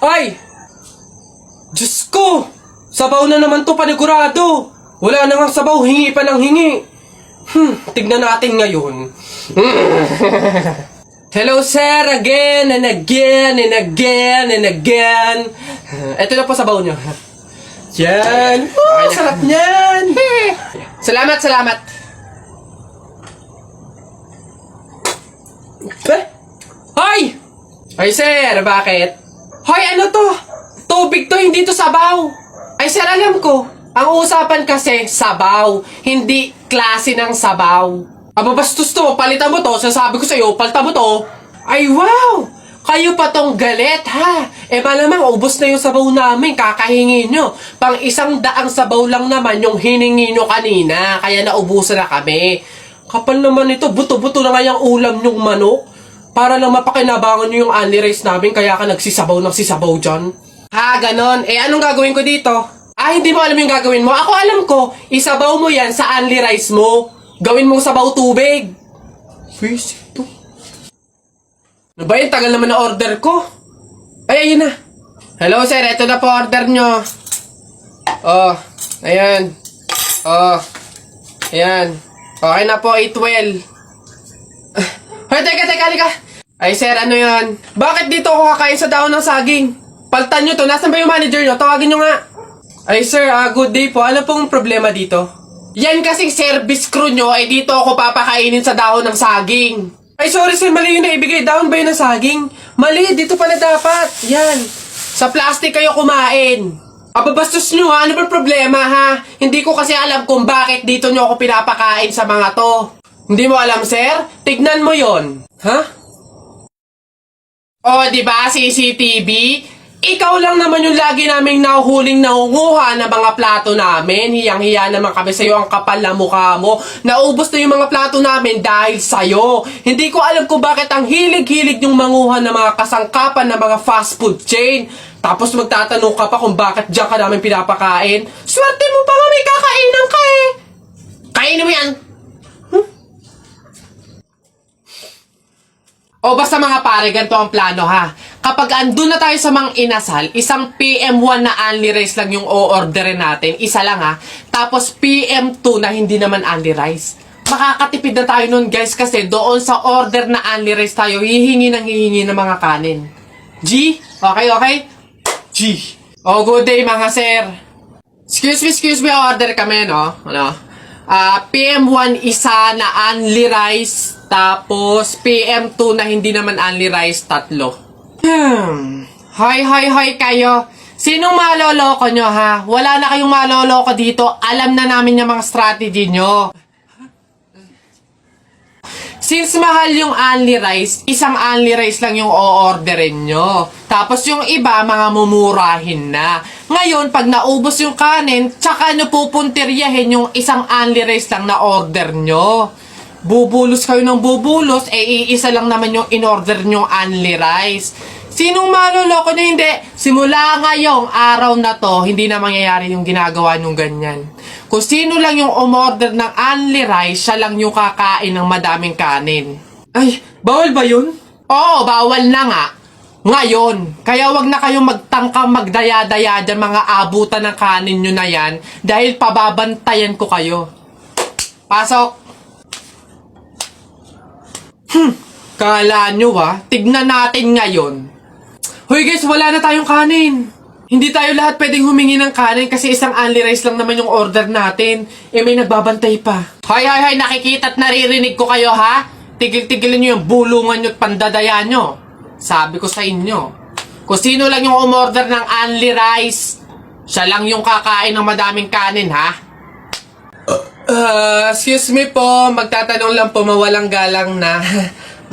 Ay! Diyos ko! Sabaw na naman to panigurado! Wala na nga sabaw, hingi pa ng hingi! Tignan natin ngayon. Hello sir, again and again and again and again. Ito na po sabaw nyo. Yan! Oh, sarap niyan! Salamat, salamat! Hoy! Ay sir, bakit? Hoy, ano to? Tubig to, hindi to sabaw. Ay sir, alam ko. Ang usapan kasi, sabaw. Hindi klase ng sabaw. Aba, bastos to. Palitan mo to. Sasabi ko sa'yo, palitan mo to. Ay, wow! Kayo pa tong galit, ha? Eh, malamang, ubos na yung sabaw namin. Kakahingi nyo. Pang 100 sabaw lang naman yung hiningi nyo kanina. Kaya naubusan na kami. Kapal naman ito. Buto-buto na nga yung ulam nyong manok. Para lang mapakinabangan nyo yung only rice namin, kaya ka nagsisabaw ng sisabaw dyan. Ha, ganon. Eh, anong gagawin ko dito? Ah, hindi mo alam yung gagawin mo? Ako alam ko. Isabaw mo yan sa only rice mo. Gawin mong sabaw tubig. Wish ito. Ano ba yun? Tagal naman na order ko. Ay, ayun na. Hello, sir. Ito na po order nyo. Oh, ayan. Oh, ayan. Okay na po, 812. Hoy, teka, halika. Ay, sir, ano yan? Bakit dito ako kakain sa dahon ng saging? Paltan nyo to. Nasaan ba yung manager nyo? Tawagin nyo nga. Ay, sir, good day po. Ano pong problema dito? Yan kasing service crew nyo, ay dito ako papakainin sa dahon ng saging. Ay, sorry sir, mali yun na ibigay. Dahon ba yun ng saging? Mali, dito pala dapat. Yan. Sa plastic kayo kumain. Ababastos nyo ha, ano ba problema ha? Hindi ko kasi alam kung bakit dito nyo ako pinapakain sa mga to. Hindi mo alam, sir? Tignan mo yon. Ha? Oh, di ba CCTV? Ikaw lang naman yung lagi naming nahuhuling nangunguha ng mga plato namin. Hiyang-hiya naman kami sa'yo, ang kapal na mukha mo. Naubos na yung mga plato namin dahil sa'yo. Hindi ko alam kung bakit ang hilig-hilig yung manguha ng mga kasangkapan ng mga fast food chain. Tapos magtatanong ka pa kung bakit diyan ka namin pinapakain. Swerte mo pa nga may kakainan ka eh. Kainin mo yan. O basta mga pare, ganito ang plano ha. Kapag andun na tayo sa mga inasal, isang PM1 na only rice lang yung o-orderin natin. Isa lang ha. Tapos PM2 na hindi naman only rice. Makakatipid na tayo nun guys kasi doon sa order na only rice tayo, hihingi ng mga kanin. G? Okay? G. Oh, good day mga sir. Excuse me, order kami no? Ano? PM1 isa na only rice, tapos PM2 na hindi naman only rice, 3. Hoy kayo. Sinong maloloko nyo ha? Wala na kayong maloloko dito. Alam na namin yung mga strategy nyo. Since mahal yung only rice, isang only rice lang yung o-orderin nyo. Tapos yung iba, mga mumurahin na. Ngayon, pag naubos yung kanin, tsaka nyo pupuntiryahin yung isang only rice lang na order nyo. Bubulos kayo ng bubulos, iisa lang naman yung in-order nyo only rice. Sinong maloloko nyo? Hindi. Simula ngayong araw na to, hindi na mangyayari yung ginagawa nyong ganyan. Kung sino lang yung umorder ng only rice, siya lang yung kakain ng madaming kanin. Ay, bawal ba yun? Oo, bawal na nga. Ngayon, kaya wag na kayong magtangkang magdaya-daya dyan mga abutan ng kanin nyo na yan dahil pababantayan ko kayo. Pasok! Kala nyo tignan natin ngayon. Hoy guys, wala na tayong kanin. Hindi tayo lahat pwedeng humingi ng kanin kasi isang only rice lang naman yung order natin. Eh may nagbabantay pa. Hoy, nakikita at naririnig ko kayo ha? Tigil-tigilin nyo yung bulungan nyo at pandadaya nyo. Sabi ko sa inyo, kung sino lang yung umorder ng only rice, siya lang yung kakain ng madaming kanin ha? Excuse me po, magtatanong lang po, mawalang galang na.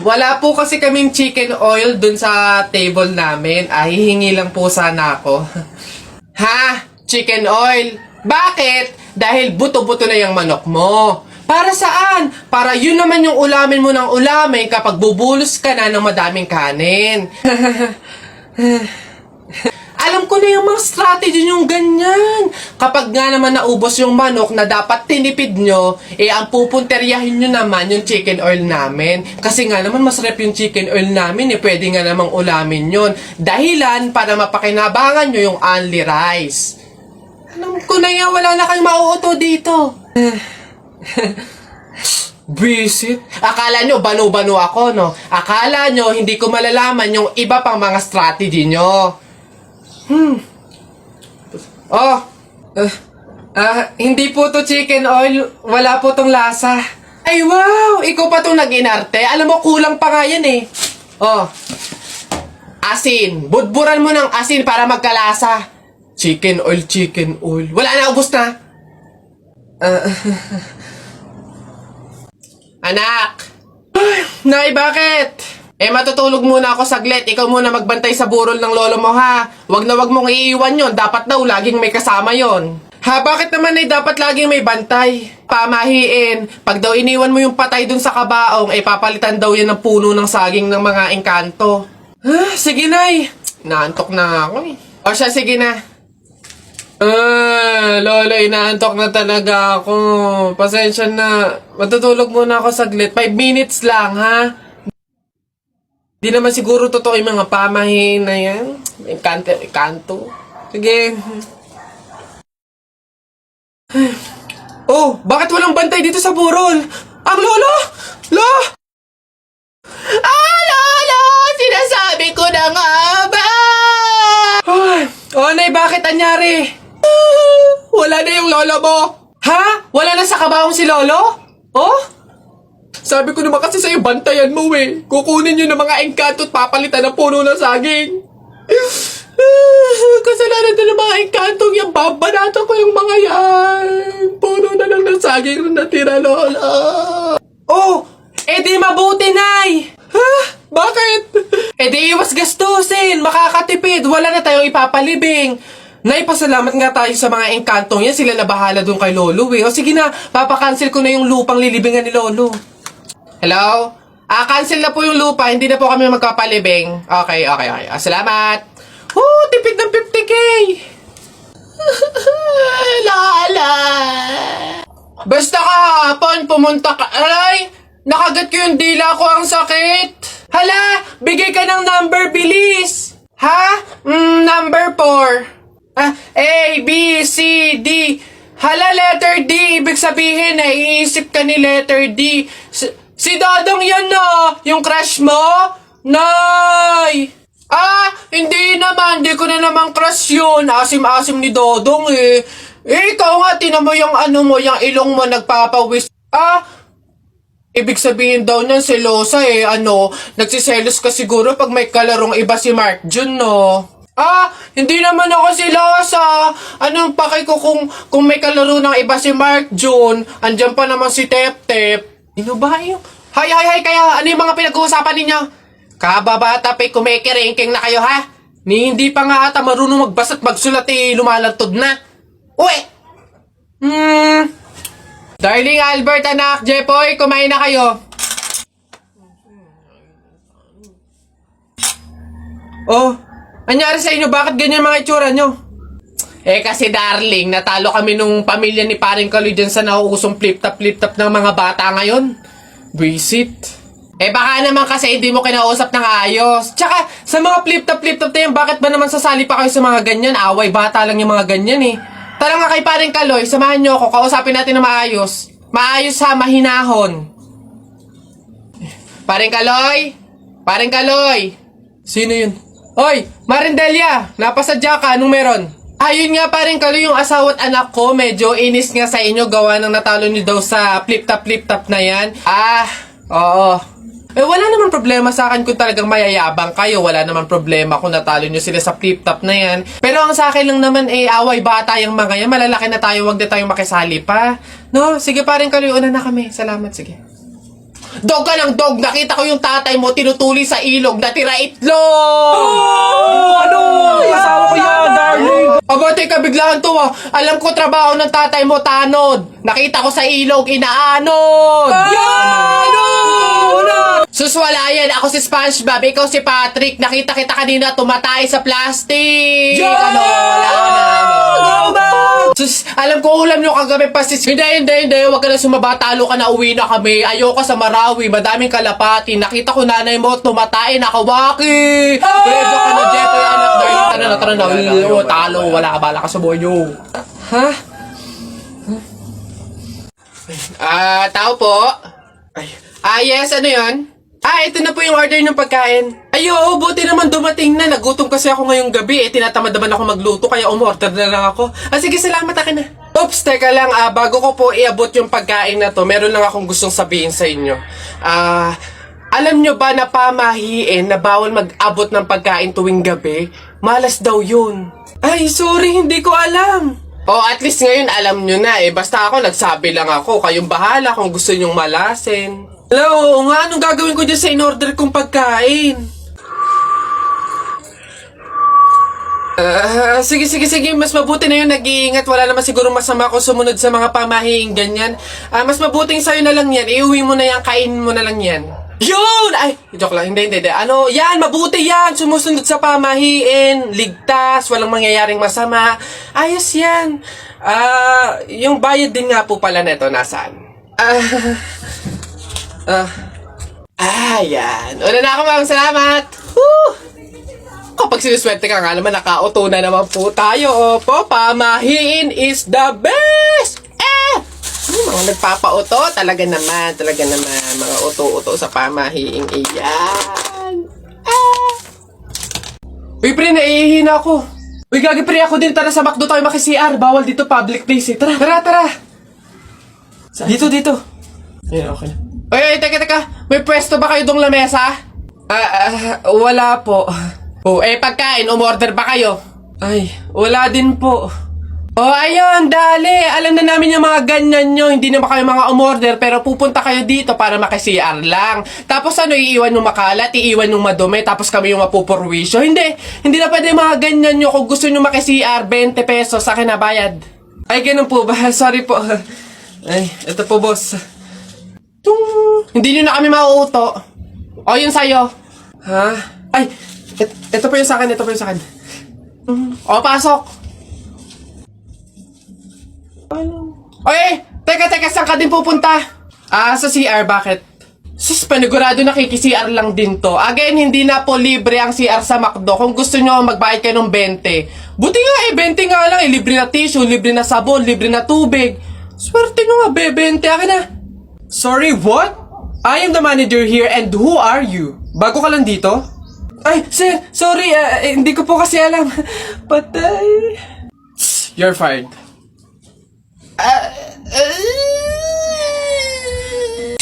Wala po kasi kaming chicken oil dun sa table namin. Hihingi lang po sana ako. Ha? Chicken oil? Bakit? Dahil buto-buto na yung manok mo. Para saan? Para yun naman yung ulamin mo ng ulamin kapag bubulos ka na ng madaming kanin. Alam ko na yung mga strategy yung ganyan. Kapag nga naman naubos yung manok na dapat tinipid nyo, ang pupunteryahin nyo naman yung chicken oil namin. Kasi nga naman masarap yung chicken oil namin pwede nga namang ulamin yun. Dahilan para mapakinabangan nyo yung only rice. Alam ko na yan, wala na kayong mauuto dito. Visit? Akala nyo banu-banu ako, no? Akala nyo hindi ko malalaman yung iba pang mga strategy nyo. Oh, hindi po to chicken oil. Wala po tong lasa. Ay, wow! Ikaw pa tong nag-inarte. Alam mo, kulang pa nga yan eh. Oh, asin. Budburan mo ng asin para magkalasa. Chicken oil, chicken oil. Wala na, ubos na. Anak! Nay, bakit? Matutulog muna ako saglit. Ikaw muna magbantay sa burol ng lolo mo, ha? Wag na wag mong iiwan yon. Dapat daw laging may kasama yon. Ha, bakit naman ay dapat laging may bantay? Pamahiin. Pag daw iniwan mo yung patay dun sa kabaong, papalitan daw yan ng puno ng saging ng mga engkanto. Sige, Nay. Naantok na ako eh. O siya, sige na. Lolo, inaantok na talaga ako. Pasensya na. Matutulog muna ako saglit. 5 minutes lang, ha? Di naman siguro totoo yung mga pamahiin na yan. Enkanto. Sige. Oh, bakit walang bantay dito sa burol? Ang lolo! Lolo! Sinasabi ko na nga ba? Nay, bakit anyari? Wala na yung lolo mo. Ha? Wala na sa kabaong si lolo? Oh? Sabi ko naman kasi sa'yo, bantayan mo eh. Kukunin nyo ng mga engkanto at papalitan ng puno ng saging. Kasalanan na ng mga engkantong yan. Babanatan ko yung mga yan. Puno na lang ng saging na natira, lola. Oh, di mabuti, Nay. Ha? Bakit? Di iwas gastusin. Makakatipid. Wala na tayong ipapalibing. Nay, pasalamat nga tayo sa mga engkantong yan. Sila na bahala dun kay lolo eh. O sige na, papakancel ko na yung lupang lilibingan ni lolo. Hello? Cancel na po yung lupa. Hindi na po kami magpapalibing. Okay. Salamat. Tipid ng 50K. Lala. Basta kahapon, pumunta ka. Ay, nakagat ko yung dila ko. Ang sakit. Hala, bigay ka ng number, bilis. Ha? Number 4. A, B, C, D. Hala, letter D. Ibig sabihin, iisip ka ni letter D. Si Dodong yan na, yung crush mo? Nay! Hindi naman, hindi ko na naman crush yun. Asim-asim ni Dodong eh. Ikaw nga, tinan mo yung yung ilong mo nagpapawis. Ibig sabihin daw niyan, selosa eh. Nagsiselos ka siguro pag may kalarong iba si Mark Jun, no? Hindi naman ako selosa. Anong paki ko kung may kalaro ng iba si Mark Jun? Andyan pa naman si Tep-Tep. Ano ba yun? Hay, kaya ano yung mga pinag-uusapan ninyo? Kababata pa kumikiringking na kayo, ha? Hindi pa nga ata marunong magbasa at magsulat lumalantod na. Uy! Darling Albert, anak, Jepoy, kumain na kayo. Oh, anyari sa inyo? Bakit ganyan mga itsura nyo? Kasi darling, natalo kami nung pamilya ni paring Kaloy dyan sa nauusong flip-top ng mga bata ngayon. Visit. Baka naman kasi hindi mo kinausap ng ayos. Tsaka, sa mga flip-top na yan, bakit ba naman sasali pa kayo sa mga ganyan? Away, bata lang yung mga ganyan eh. Tara nga kay paring Kaloy, samahan nyo ako, kausapin natin na maayos. Maayos ha, mahinahon. Paring Kaloy! Sino yun? Hoy, Marindelia, napasadya ka, anong meron? Ayun nga paring Kaloy, yung asawa at anak ko, medyo inis nga sa inyo, gawa ng natalo nyo daw sa flip-top na yan. Oo. Wala naman problema sa akin kung talagang mayayabang kayo. Wala naman problema kung natalo nyo sila sa flip-top na yan. Pero ang sa akin lang naman, away bata yung mga yan. Malalaki na tayo, wag na tayong makisali pa. No, sige paring Kaloy, una na kami. Salamat, sige. Dog ka ng dog! Nakita ko yung tatay mo tinutuli sa ilog na tira itlog! Asawa ko yan, darling! Aba, teka, biglaan to Alam ko trabaho ng tatay mo, tanod. Nakita ko sa ilog, inaanod! Sus, wala yan. Ako si SpongeBob, ikaw si Patrick. Nakita kita kanina tumatay sa plastic. Yo! Ano, wala ka na. Go back! Sus, alam ko ulam nyo kagabi pastis. Hindi. Huwag ka na sumaba. Talo ka na, uwi na kami. Ayoko sa Marawi. Madaming kalapati. Nakita ko nanay mo tumatay. Nakawaki. Pwede ka na, Jeffrey, anak. Tara na. Talo. Wala ka, bala ka sa buhay nyo. Ha? Tao po. Yes, ano yun? Ito na po yung order ng pagkain. Oo, buti naman dumating na. Nagutom kasi ako ngayong gabi. Tinatamad naman ako magluto, kaya umorder na lang ako. Sige, salamat, akin na. Oops, teka lang. Bago ko po iabot yung pagkain na to, meron lang akong gustong sabihin sa inyo. Alam nyo ba na pamahiin na bawal mag-abot ng pagkain tuwing gabi? Malas daw yun. Ay, sorry, hindi ko alam. At least ngayon alam nyo na Basta ako, nagsabi lang ako. Kayong bahala kung gusto nyong malasin. Hello, nga, anong gagawin ko dyan sa in-order kong pagkain? Sige. Mas mabuti na yun, nag-iingat. Wala naman siguro masama kung sumunod sa mga pamahiing ganyan. Mas mabuting sa'yo na lang yan. Iuwi mo na yan, kainin mo na lang yan. Yun! Ay, joke lang. Hindi. Ano, yan, mabuti yan. Sumusunod sa pamahiin. Ligtas, walang mangyayaring masama. Ayos yan. Yung bayad din nga po pala neto, nasaan? Yan. Una na ako, ma'am. Salamat. Woo! Kapag sinuswerte ka nga naman, nakauto na naman po tayo. Opo, pamahiin is the best! Mga nagpapauto, talaga naman. Mga uto-uto sa pamahiing iyan. Uy, pre, naiihina ako. Uy, gagi, pre, ako din. Tara sa McDo tayo maki-CR. Bawal dito, public place eh. Tara. Dito. Ayan, okay na. Uy, teka. May pwesto ba kayo dong lamesa? Wala po. Pagkain, umorder ba kayo? Ay, wala din po. Ayun, dali. Alam na namin yung mga ganyan nyo. Hindi naman kayo mga umorder, pero pupunta kayo dito para maki-CR lang. Tapos iiwan yung makalat, iiwan yung madumi, tapos kami yung mapupurwisyo. Hindi na pwede yung mga ganyan nyo. Kung gusto nyo maki-CR, 20 pesos, sa akin na bayad. Ay, ganun po ba? Sorry po. Ay, ito po, boss. Hindi nyo na kami mauuto. Yun sa'yo. Ha? Ay, ito po yung sa akin. Pasok. Teka, saan ka din pupunta? Sa CR, bakit? Sus, panigurado nakiki-CR lang din to. Again, hindi na po libre ang CR sa McDo. Kung gusto nyo, magbayad kayo ng 20. Buti nga 20 nga lang libre na tissue, libre na sabon, libre na tubig. Swerte nyo nga, 20. Akin na. Sorry, what? I am the manager here and who are you? Bago ka lang dito? Ay, sir, sorry, hindi ko po kasi alam. Patay. You're fired.